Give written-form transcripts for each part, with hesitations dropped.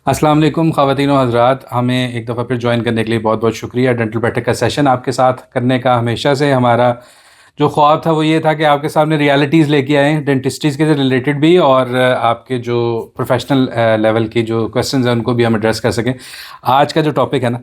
अस्सलाम वालेकुम ख़वातीन व हज़रात, हमें एक दफ़ा फिर ज्वाइन करने के लिए बहुत बहुत शुक्रिया। डेंटल बैठक का सेशन आपके साथ करने का हमेशा से हमारा जो ख्वाब था वो ये था कि आपके सामने रियलिटीज़ लेके आएँ, डेंटिस्ट्रीज़ के रिलेटेड भी, और आपके जो प्रोफेशनल लेवल के जो क्वेश्चंस हैं उनको भी हम एड्रेस कर सकें। आज का जो टॉपिक है ना,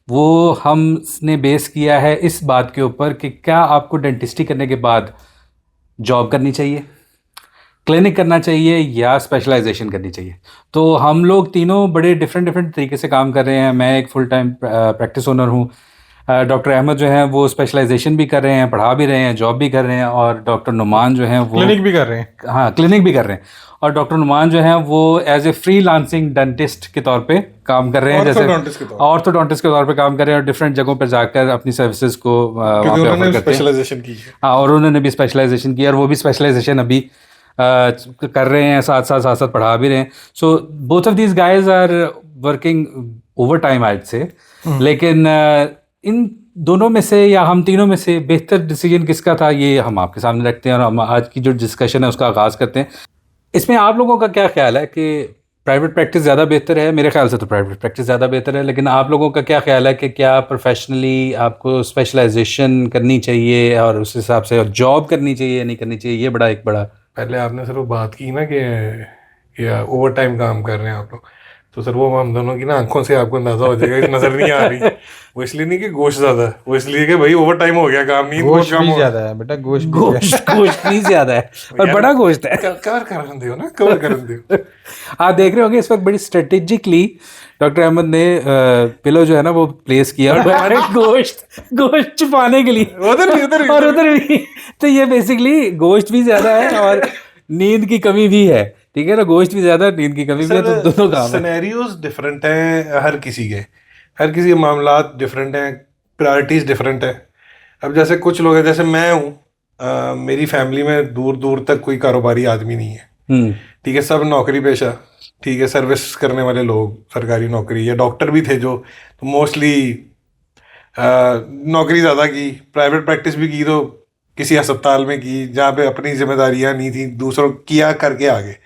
वो हमने बेस किया है इस बात के ऊपर कि क्या आपको डेंटिस्ट्री करने के बाद जॉब करनी चाहिए, क्लिनिक करना चाहिए, या स्पेशलाइजेशन करनी चाहिए। तो हम लोग तीनों बड़े डिफरेंट डिफरेंट तरीके से काम कर रहे हैं। मैं एक फुल टाइम प्रैक्टिस ओनर हूँ। डॉक्टर अहमद जो हैं वो स्पेशलाइजेशन भी कर रहे हैं, पढ़ा भी रहे हैं, जॉब भी कर रहे हैं। और डॉक्टर नुमान जो हैं वो क्लिनिक भी कर रहे हैं। हाँ, क्लिनिक भी कर रहे हैं। और डॉक्टर नुमान जो हैं वो as a freelancing dentist के तौर पे काम कर रहे हैं, जैसे ऑर्थोडोंटिस्ट के तौर ऑर्थोडोंटिस्ट के तौर पे काम कर रहे हैं, और डिफरेंट जगहों पर जाकर अपनी सर्विसेज को वहाँ क्योंकि पे ऑफर उन्होंने करते हैं। स्पेशलाइजेशन की है। हाँ, और उन्होंने भी स्पेशलाइजेशन की, और वो भी स्पेशलाइजेशन अभी कर रहे हैं, साथ साथ पढ़ा भी रहे हैं। So both of these guys are working overtime आज से। लेकिन इन दोनों में से या हम तीनों में से बेहतर डिसीजन किसका था, ये हम आपके सामने रखते हैं, और हम आज की जो डिस्कशन है उसका आगाज़ करते हैं। इसमें आप लोगों का क्या ख्याल है कि प्राइवेट प्रैक्टिस ज़्यादा बेहतर है? मेरे ख्याल से तो प्राइवेट प्रैक्टिस ज़्यादा बेहतर है, लेकिन आप लोगों का क्या ख्याल है कि क्या प्रोफेशनली आपको स्पेशलाइजेशन करनी चाहिए और उस हिसाब से जॉब करनी चाहिए या नहीं करनी चाहिए? ये बड़ा एक बड़ा पहले आपने सर वो बात की ना कि ओवर टाइम काम कर रहे हैं आप लोग, तो सर वो हम दोनों की ना आंखों से आपको अंदाजा हो जाएगा कि नजर नहीं आ रही। वो इसलिए नहीं कि गोश्त ज्यादा है, वो इसलिए कि भाई ओवर टाइम हो गया, काम नींद बहुत गोश्त कम भी हो ज्यादा है बेटा, गोश्त भी गोश्त गोश्त भी ज़्यादा है, और बड़ा गोश्त है। कवर कर दो ना, कवर कर दो। आप देख रहे होंगे इस वक्त बड़ी स्ट्रेटेजिकली डॉक्टर अहमद ने पिलो जो है ना वो प्लेस किया हमारे गोश्त छुपाने के लिए, उधर और उधर भी। तो ये बेसिकली गोश्त भी ज्यादा है और नींद की कमी भी है। ठीक है ना, गोश्त भी ज्यादा, नींद की कमी भी है, तो दोनों काम है। सिनेरियोज डिफरेंट हैं हर किसी के मामलात डिफरेंट हैं, प्रायोरिटीज डिफरेंट है। अब जैसे कुछ लोग हैं, जैसे मैं हूँ, मेरी फैमिली में दूर दूर तक कोई कारोबारी आदमी नहीं है। ठीक है, सब नौकरी पेशा, ठीक है, सर्विस करने वाले लोग, सरकारी नौकरी, या डॉक्टर भी थे जो तो मोस्टली नौकरी ज़्यादा की, प्राइवेट प्रैक्टिस भी की तो किसी अस्पताल में की जहाँ पे अपनी जिम्मेदारियाँ नहीं थी, दूसरों किया करके आगे।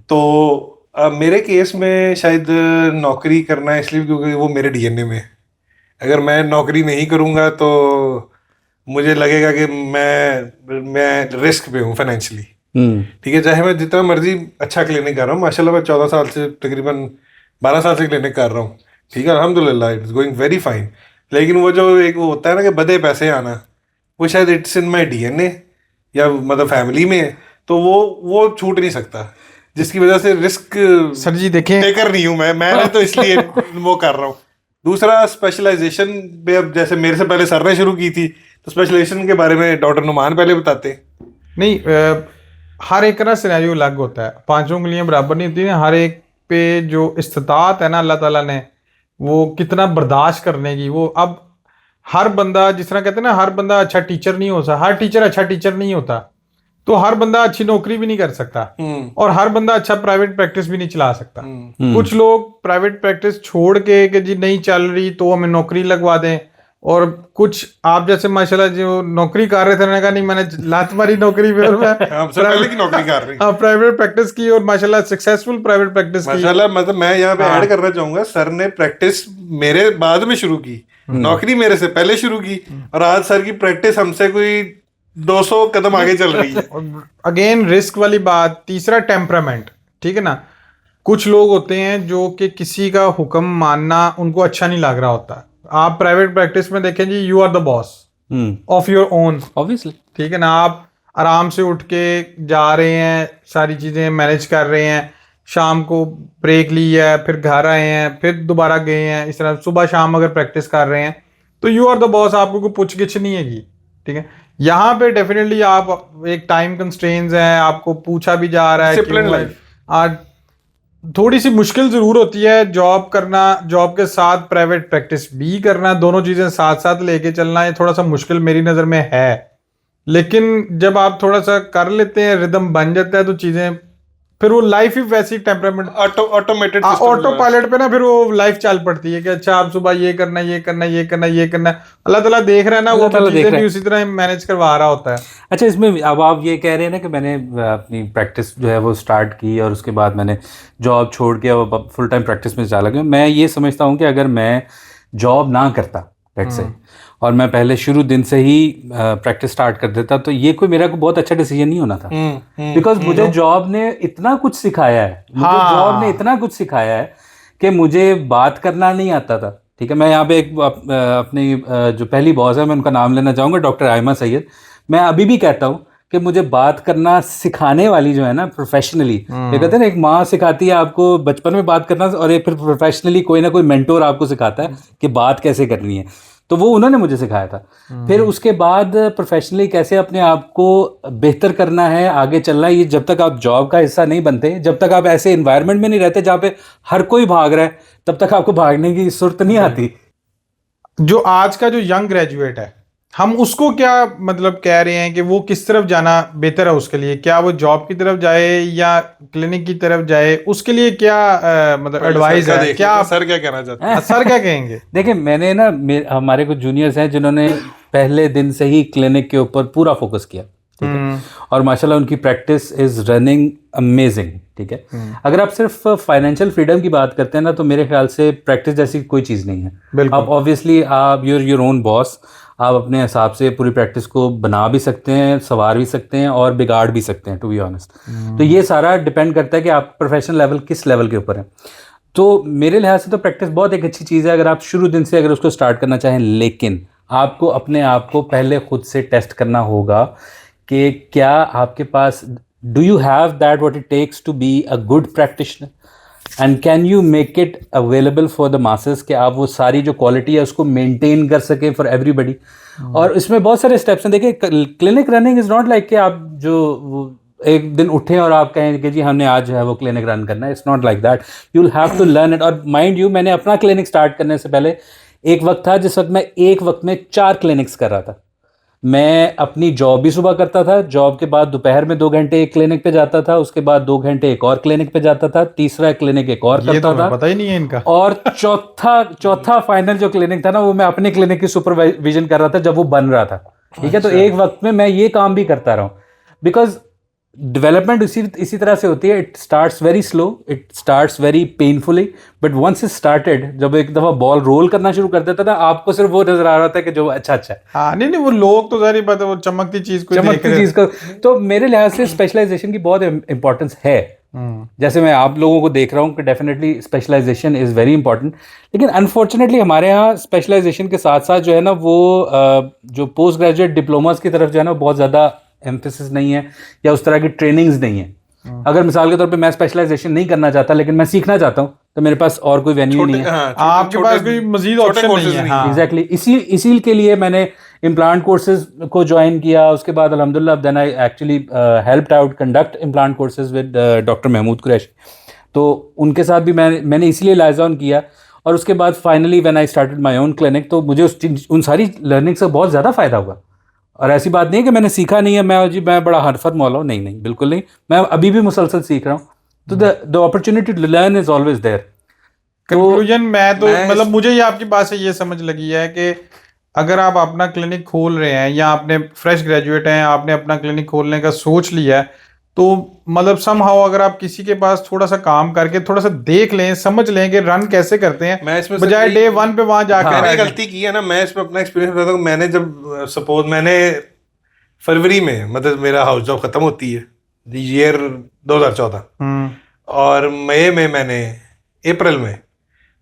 तो मेरे केस में शायद नौकरी करना इसलिए क्योंकि वो मेरे डीएनए में है। अगर मैं नौकरी नहीं करूँगा तो मुझे लगेगा कि मैं रिस्क पे हूँ फाइनेंशियली। ठीक है, चाहे मैं जितना मर्जी अच्छा क्लिनिक कर रहा हूँ, माशाल्लाह मैं 14 साल से तकरीबन 12 साल से क्लिनिक कर रहा हूँ, ठीक है, अल्हम्दुलिल्लाह इट्स गोइंग वेरी फाइन। लेकिन वो जो एक वो होता है ना कि बदे पैसे आना, वो शायद इट्स इन माई डीएनए या मतलब फैमिली में है, तो वो छूट नहीं सकता, जिसकी वजह से रिस्क सर जी देखें, टेकर नहीं हूँ मैं तो इसलिए वो कर रहा हूँ। दूसरा स्पेशलाइजेशन पे, अब जैसे मेरे से पहले सर ने शुरू की थी, तो स्पेशलाइजेशन के बारे में डॉक्टर नुमान पहले बताते। नहीं, हर एक का सिनेरियो अलग होता है, पांचों उंगलियां बराबर नहीं होती हैं। हर एक पे जो इस्तिताअत है ना अल्लाह ताला ने, वो कितना बर्दाश्त करने की, वो अब हर बंदा, जिस तरह कहते हैं ना, हर बंदा अच्छा टीचर नहीं होता, हर टीचर अच्छा टीचर नहीं होता, तो हर बंदा अच्छी नौकरी भी नहीं कर सकता, और हर बंदा अच्छा प्राइवेट प्रैक्टिस भी नहीं चला सकता। कुछ लोग प्राइवेट प्रैक्टिस छोड़ के कि जी नहीं चल रही तो हमें नौकरी लगवा दें, और कुछ आप जैसे माशाल्लाह जो नौकरी कर रहे थे, उन्होंने कहा नहीं मैंने लात मारी नौकरी पे और मैं पहले की नौकरी कर रही, हाँ, प्राइवेट प्रैक्टिस की, और माशाल्लाह सक्सेसफुल प्राइवेट प्रैक्टिस की माशाल्लाह। मतलब मैं यहाँ पे ऐड करना चाहूंगा, सर ने प्रैक्टिस मेरे बाद में शुरू की, नौकरी मेरे से पहले शुरू की, और आज सर की प्रैक्टिस हमसे कोई 200 कदम आगे चल रही है। अगेन रिस्क वाली बात। तीसरा टेम्परामेंट, ठीक है ना, कुछ लोग होते हैं जो कि किसी का हुक्म मानना उनको अच्छा नहीं लग रहा होता। आप प्राइवेट प्रैक्टिस में देखें जी, you are the boss of your own, obviously, ठीक है ना, आप आराम से उठ के जा रहे हैं, सारी चीज़ें मैनेज कर रहे हैं, शाम को ब्रेक ली है, फिर घर आए हैं, फिर दोबारा गए हैं, इस तरह सुबह शाम अगर प्रैक्टिस कर रहे हैं तो यू आर द बॉस, आपको कोई पूछ गिछ नहीं है की। ठीक है, यहाँ पे डेफिनेटली आप एक टाइम कंस्ट्रेंट्स है, आपको पूछा भी जा रहा है कि आज थोड़ी सी मुश्किल जरूर होती है जॉब करना, जॉब के साथ प्राइवेट प्रैक्टिस भी करना, दोनों चीजें साथ साथ लेके चलना, ये थोड़ा सा मुश्किल मेरी नजर में है। लेकिन जब आप थोड़ा सा कर लेते हैं, रिदम बन जाता है, तो चीजें फिर वो लाइफ ही वैसी टेम्परामेंट ऑटोमेटेड ऑटो पायलट पे ना, फिर वो लाइफ चल पड़ती है कि अच्छा आप सुबह ये करना है, ये करना है, ये करना है, ये करना है। अल्लाह ताला देख रहा है ना, वो चीजें भी उसी तरह मैनेज करवा रहा होता है। अच्छा, इसमें अब आप ये कह रहे हैं ना कि मैंने अपनी प्रैक्टिस जो है वो स्टार्ट की और उसके बाद मैंने जॉब छोड़ के अब फुल टाइम प्रैक्टिस में चला गया। मैं ये समझता हूँ कि अगर मैं जॉब ना करता लेट्स से, और मैं पहले शुरू दिन से ही प्रैक्टिस स्टार्ट कर देता, तो ये कोई मेरा को बहुत अच्छा डिसीजन नहीं होना था। बिकॉज मुझे जॉब ने इतना कुछ सिखाया है, मुझे जॉब ने इतना कुछ सिखाया है कि मुझे बात करना नहीं आता था। ठीक है, मैं यहाँ पे एक अपनी जो पहली बॉस है मैं उनका नाम लेना चाहूँगा, डॉक्टर आयमा सैयद। मैं अभी भी कहता हूँ कि मुझे बात करना सिखाने वाली जो है ना प्रोफेशनली, ये कहते हैं ना एक माँ सिखाती है आपको बचपन में बात करना, और एक फिर प्रोफेशनली कोई ना कोई मेंटोर आपको सिखाता है कि बात कैसे करनी है। तो वो उन्होंने मुझे सिखाया था। फिर उसके बाद प्रोफेशनली कैसे अपने आप को बेहतर करना है, आगे चलना है, ये जब तक आप जॉब का हिस्सा नहीं बनते, जब तक आप ऐसे इन्वायरमेंट में नहीं रहते जहाँ पे हर कोई भाग रहा है, तब तक आपको भागने की सुर्त नहीं आती। जो आज का जो यंग ग्रेजुएट है, हम उसको क्या मतलब कह रहे हैं कि वो किस तरफ जाना बेहतर है उसके लिए? क्या वो जॉब की तरफ जाए या क्लिनिक की तरफ जाए? उसके लिए क्या मतलब एडवाइस है? क्या सर क्या कहना चाहते हैं? सर क्या कहेंगे? देखिए, मैंने ना हमारे कुछ जूनियर्स हैं जिन्होंने पहले दिन से ही क्लिनिक के ऊपर पूरा फोकस किया। ठीक है, और माशाल्लाह उनकी प्रैक्टिस इज रनिंग अमेजिंग। ठीक है, अगर आप सिर्फ फाइनेंशियल फ्रीडम की बात करते हैं ना, तो मेरे ख्याल से प्रैक्टिस जैसी कोई चीज़ नहीं है। आप ऑब्वियसली आप योर ओन बॉस, आप अपने हिसाब से पूरी प्रैक्टिस को बना भी सकते हैं, संवार भी सकते हैं और बिगाड़ भी सकते हैं, टू बी ऑनेस्ट। तो ये सारा डिपेंड करता है कि आप प्रोफेशनल लेवल किस लेवल के ऊपर है। तो मेरे लिहाज से तो प्रैक्टिस बहुत एक अच्छी चीज़ है अगर आप शुरू दिन से अगर उसको स्टार्ट करना चाहें, लेकिन आपको अपने आप को पहले खुद से टेस्ट करना होगा कि क्या आपके पास do you have that what it takes to be a good practitioner, and can you make it available for the masses, कि आप वो सारी जो क्वालिटी है उसको मेंटेन कर सकें फॉर एवरीबडी। और इसमें बहुत सारे स्टेप्स हैं। देखिए, clinic running is not like कि आप जो एक दिन उठें और आप कहें कि जी हमने आज जो है वो क्लिनिक रन करना है। It's not like that, you will have to learn it. और माइंड यू, मैंने अपना क्लिनिक स्टार्ट करने से पहले एक वक्त था जिस वक्त मैं एक वक्त में 4 क्लिनिक्स कर रहा था। मैं अपनी जॉब भी सुबह करता था, जॉब के बाद दोपहर में 2 घंटे एक क्लिनिक पे जाता था, उसके बाद 2 घंटे एक और क्लिनिक पे जाता था, तीसरा क्लिनिक एक और करता था, पता ही नहीं है इनका। और चौथा फाइनल जो क्लिनिक था ना, वो मैं अपने क्लिनिक की सुपरविजन कर रहा था जब वो बन रहा था। ठीक है, तो एक वक्त में मैं ये काम भी करता रहा हूँ। बिकॉज डेवलपमेंट इसी तरह से होती है। It starts very slow, it starts very painfully, but once it started, जब एक दफ़ा बॉल रोल करना शुरू कर देता था, आपको सिर्फ वो नजर आ रहा था कि जो अच्छा है। हाँ, नहीं वो लोग तो जारी बात है, वो चमकती चीज को। तो मेरे लिहाज से स्पेशलाइजेशन की बहुत इंपॉर्टेंस है। जैसे मैं आप लोगों को देख रहा हूँ कि definitely specialisation is very important, लेकिन अनफॉर्चुनेटली हमारे यहाँ स्पेशलाइजेशन के साथ साथ जो है ना वो जो पोस्ट ग्रेजुएट डिप्लोमास की तरफ जो है ना बहुत ज़्यादा एम्फेसिस नहीं है, या उस तरह की ट्रेनिंग्स नहीं है। अगर मिसाल के तौर पे मैं स्पेशलाइजेशन नहीं करना चाहता लेकिन मैं सीखना चाहता हूँ, तो मेरे पास और कोई वेन्यू नहीं है। आपके पास कोई मजीद ऑप्शन नहीं है। हाँ, एग्जैक्टली, इसी के लिए मैंने इम्प्लांट कोर्सेज को ज्वाइन किया। उसके बाद अल्हम्दुलिल्लाह then I actually helped out conduct implant courses with doctor Mahmood Qureshi. तो उनके साथ भी मैंने इसलिए लाइज ऑन किया। और उसके बाद finally when I started my own clinic, तो मुझे उन सारी लर्निंग से बहुत ज़्यादा फ़ायदा हुआ। और ऐसी बात नहीं है कि मैंने सीखा नहीं है, मैं बड़ा हरफत मौला हूँ, नहीं, बिल्कुल नहीं। मैं अभी भी मुसलसल सीख रहा हूँ। तो the opportunity to learn is always there. Conclusion मैं मतलब मुझे ये आपकी बात से ये समझ लगी है कि अगर आप अपना क्लिनिक खोल रहे हैं या आपने फ्रेश ग्रेजुएट हैं, आपने अपना क्लिनिक खोलने का सोच लिया है, तो मतलब समहाउ अगर आप किसी के पास थोड़ा सा काम करके थोड़ा सा देख लें, समझ लें कि रन कैसे करते हैं, मैं इसमें बजाय डे 1 पे वहां जाकर मैंने गलती की है ना। मैं इसमें अपना एक्सपीरियंस बताता हूँ। मैंने जब सपोज मैंने फरवरी में, मतलब मेरा हाउस जॉब खत्म होती है ईयर 2014, और मई में मैंने अप्रैल में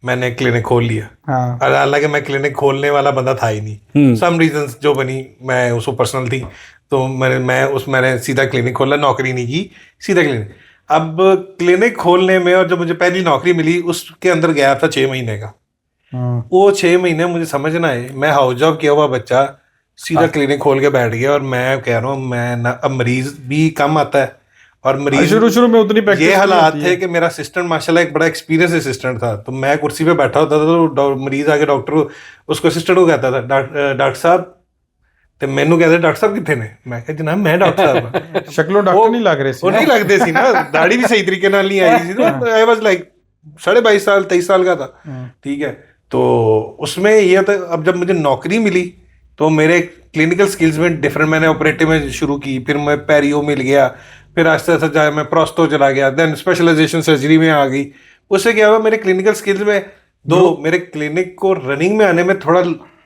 मैंने क्लिनिक खोल लिया। और हालांकि मैं क्लिनिक खोलने वाला बंदा था ही नहीं, सम रीजंस जो बनी, मैं उसको पर्सनल थी, तो मैंने सीधा क्लिनिक खोला, नौकरी नहीं की, सीधा क्लिनिक। अब क्लिनिक खोलने में, और जब मुझे पहली नौकरी मिली उसके अंदर गया था 6 महीने का। वो 6 महीने मुझे समझ ना आए, मैं हाउस जॉब किया हुआ बच्चा सीधा क्लिनिक खोल के बैठ गया। और मैं कह रहा हूँ, मैं ना, अब मरीज भी कम आता है, और मरीज शुरू में उतनी प्रैक्टिस, ये हालात थे कि मेरा असिस्टेंट माशाल्लाह एक बड़ा एक्सपीरियंस असिस्टेंट था, तो मैं कुर्सी पे बैठा होता था, तो मरीज आके डॉक्टर उसको असिस्टेंट को कहता था, डॉक्टर साहब ਤੇ ਮੈਨੂੰ ਕਹਿੰਦੇ ਡਾਕਟਰ ਸਾਹਿਬ ਕਿੱਥੇ ਨੇ? ਮੈਂ ਕਿਹਾ ਜਨਾਬ ਮੈਂ ਡਾਕਟਰ ਸਾਹਿਬ ਹਾਂ। ਸ਼ਕਲੋਂ ਡਾਕਟਰ ਨਹੀਂ ਲੱਗ ਰਹੇ ਸੀ, वो नहीं लगते सी ना, दाढ़ी भी सही तरीके नाल नहीं आई थी, तो आई वाज लाइक 22.5 साल 23 साल का था, ठीक है। तो उसमें ये था, अब जब मुझे नौकरी मिली तो मेरे क्लिनिकल स्किल्स में डिफरेंट, मैंने ऑपरेटिव में शुरू की, फिर मैं पेरियो मिल गया, फिर आस्ते आस्ते जाए मैं प्रोस्टो चला गया, देन स्पेशलाइजेशन सर्जरी में आ गई। उससे क्या हुआ, मेरे क्लिनिकल स्किल्स में मेरे क्लिनिक को रनिंग में आने में थोड़ा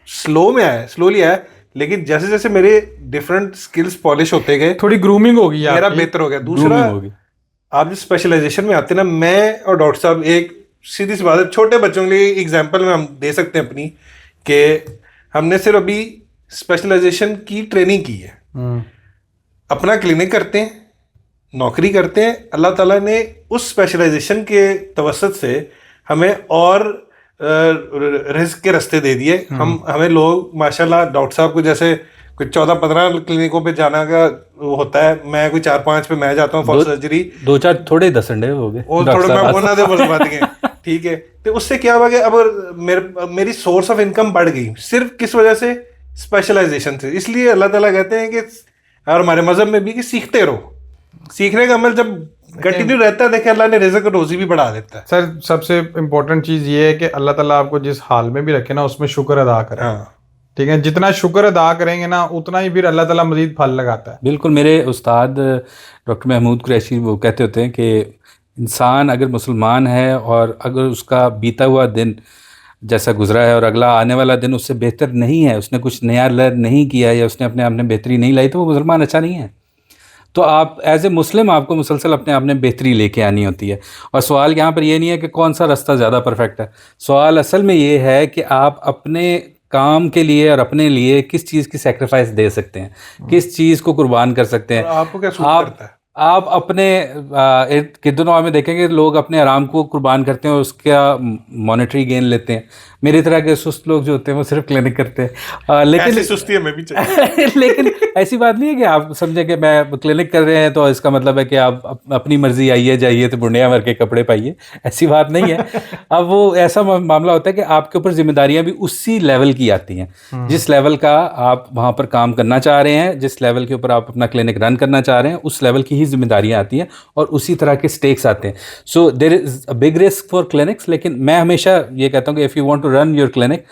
स्लोली आया, लेकिन जैसे जैसे मेरे डिफरेंट स्किल्स पॉलिश होते गए, थोड़ी ग्रूमिंग होगी, मेरा बेहतर हो गया। दूसरा, आप जो स्पेशलाइजेशन में आते हैं ना, मैं और डॉक्टर साहब, एक सीधी सी बात है, छोटे बच्चों के लिए एग्जांपल में हम दे सकते हैं अपनी, कि हमने सिर्फ अभी स्पेशलाइजेशन की ट्रेनिंग की है, अपना क्लिनिक करते हैं, नौकरी करते हैं, अल्लाह ताला ने उस स्पेशलाइजेशन के तवसत से हमें और रिस्क के रास्ते दे दिए। हमें लोग माशाल्लाह, डॉक्टर साहब को जैसे कोई 14-15 क्लिनिकों पे जाना का होता है, मैं कोई 4-5 पे मैं जाता हूँ फॉर सर्जरी, 2-4 थोड़े दसंडे हो गए और थोड़े मैं बोलना दे बस बात के, ठीक है। तो उससे क्या हुआ कि अब मेरी सोर्स ऑफ इनकम बढ़ गई, सिर्फ किस वजह से? स्पेशलाइजेशन से। इसलिए अल्लाह ताला कहते हैं कि, और हमारे मजहब में भी, कि सीखते रहो। सीखने का अमल जब कंटिन्यू रहता है, देखे अल्लाह ने रिज़्क़ रोजी भी बढ़ा देता है। सर सबसे इम्पोर्टेंट चीज़ ये है कि अल्लाह ताला आपको जिस हाल में भी रखे ना, उसमें शुक्र अदा करें। हाँ, ठीक है, जितना शुक्र अदा करेंगे ना, उतना ही फिर अल्लाह ताला मजीद फल लगाता है। बिल्कुल। मेरे उस्ताद डॉक्टर महमूद कुरैशी वो कहते होते हैं कि इंसान अगर मुसलमान है और अगर उसका बीता हुआ दिन जैसा गुजरा है और अगला आने वाला दिन उससे बेहतर नहीं है, उसने कुछ नया लर्न नहीं किया या उसने अपने आप में बेहतरी नहीं लाई, तो वो मुसलमान अच्छा नहीं है। तो आप एज ए मुस्लिम आपको मुसलसल अपने आप में बेहतरी लेके आनी होती है। और सवाल यहाँ पर ये नहीं है कि कौन सा रास्ता ज़्यादा परफेक्ट है, सवाल असल में ये है कि आप अपने काम के लिए और अपने लिए किस चीज़ की सेक्रीफाइस दे सकते हैं, किस चीज़ को कुर्बान कर सकते हैं। आपको क्या सूट करता है? आप अपने कितनों में देखेंगे लोग अपने आराम को कुर्बान करते हैं और उसका मॉनेटरी गेन लेते हैं। मेरी तरह के सुस्त लोग जो होते हैं वो सिर्फ क्लिनिक करते हैं, लेकिन ऐसी सुस्ती हमें भी चाहिए। लेकिन ऐसी बात नहीं है कि आप समझे कि मैं क्लिनिक कर रहे हैं तो इसका मतलब है कि आप अपनी मर्जी आइए जाइए तो बुढ़िया भर के कपड़े पाइए, ऐसी बात नहीं है। अब वो ऐसा मामला होता है कि आपके ऊपर जिम्मेदारियां भी उसी लेवल की आती हैं जिस लेवल का आप वहाँ पर काम करना चाह रहे हैं, जिस लेवल के ऊपर आप अपना क्लिनिक रन करना चाह रहे हैं, उस लेवल की ही जिम्मेदारियां आती हैं और उसी तरह के स्टेक्स आते हैं। So there is a big risk for clinics. लेकिन मैं हमेशा ये कहता हूँ कि if you want to run your clinic,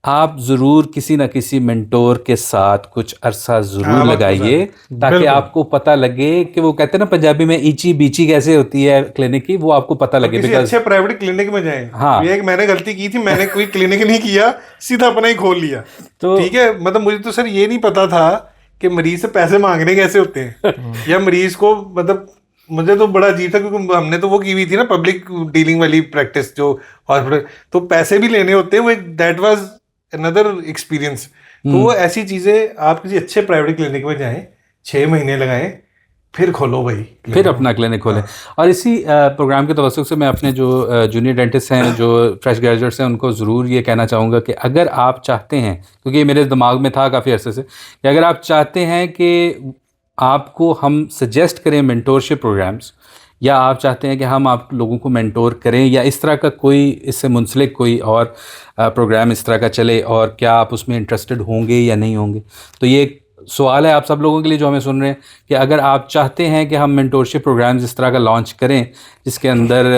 आप ज़रूर किसी ना किसी मेंटोर के साथ कुछ अरसा ज़रूर लगाइए, ताकि आपको पता लगे कि वो कहते हैं ना पंजाबी में ईची बीची कैसे होती है क्लिनिक की, वो आपको पता लगे। किसी अच्छे प्राइवेट क्लिनिक में जाएं। हाँ, ये एक मैंने गलती की थी, मैंने कोई क्लिनिक नहीं किया, सीधा अपना ही खोल लिया। तो ठीक है, मतलब मुझे तो सर ये नहीं पता था कि मरीज से पैसे मांगने कैसे होते हैं, या मरीज को, मतलब मुझे तो बड़ा अजीब था, क्योंकि हमने तो वो की हुई थी ना पब्लिक डीलिंग वाली प्रैक्टिस, जो हॉस्पिटल तो पैसे भी लेने होते हैं, वो दैट वाज अनदर एक्सपीरियंस। तो वो ऐसी चीजें, आप किसी अच्छे प्राइवेट क्लिनिक में जाएं, 6 महीने लगाएं, फिर खोलो भाई, फिर अपना क्लिनिक खोलें। और इसी प्रोग्राम के तवस्सुक से मैं अपने जो जूनियर डेंटिस्ट हैं, जो फ्रेश ग्रेजुएट्स हैं, उनको ज़रूर ये कहना चाहूँगा कि अगर आप चाहते हैं, क्योंकि ये मेरे दिमाग में था काफ़ी अरसे से, कि अगर आप चाहते हैं कि आपको हम सजेस्ट करें मेंटोरशिप प्रोग्राम्स, या आप चाहते हैं कि हम आप लोगों को मेंटोर करें, या इस तरह का कोई इससे मुंसलिक कोई और प्रोग्राम इस तरह का चले, और क्या आप उसमें इंटरेस्टेड होंगे या नहीं होंगे, तो ये एक सवाल है आप सब लोगों के लिए जो हमें सुन रहे हैं, कि अगर आप चाहते हैं कि हम मेंटोरशिप प्रोग्राम्स इस तरह का लॉन्च करें जिसके अंदर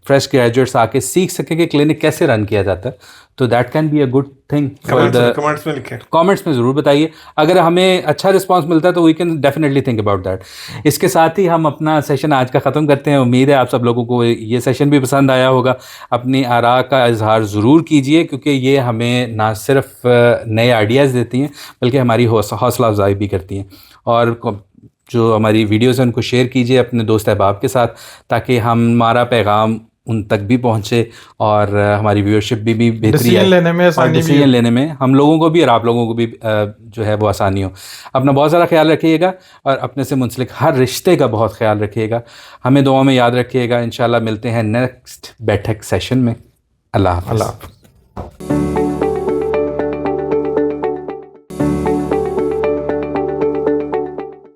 फ्रेश ग्रेजुएट्स आके सीख सकें कि क्लिनिक कैसे रन किया जाता है, तो that can be a good thing. Comments में लिखें, कमेंट्स में ज़रूर बताइए। अगर हमें अच्छा रिस्पांस मिलता है तो we can definitely think about that. इसके साथ ही हम अपना सेशन आज का ख़त्म करते हैं। उम्मीद है आप सब लोगों को ये सेशन भी पसंद आया होगा। अपनी आरा का इजहार ज़रूर कीजिए, क्योंकि ये हमें ना सिर्फ नए आइडियाज़ देती हैं बल्कि हमारी हौसला अफजाई भी करती हैं। और जो हमारी वीडियोज़ हैं उनको शेयर कीजिए अपने दोस्त अहबाब के साथ, ताकि हमारा पैगाम उन तक भी पहुँचे और हमारी व्यूअरशिप भी बेहतरी डिसीजन लेने में आसानी, डिसीजन लेने में हम लोगों को भी और आप लोगों को भी जो है वो आसानी हो। अपना बहुत सारा ख्याल रखिएगा और अपने से मुंसलिक हर रिश्ते का बहुत ख्याल रखिएगा। हमें दुआ में याद रखिएगा। इंशाल्लाह मिलते हैं नेक्स्ट बैठक सेशन में। अल्लाह हाफ़िज़।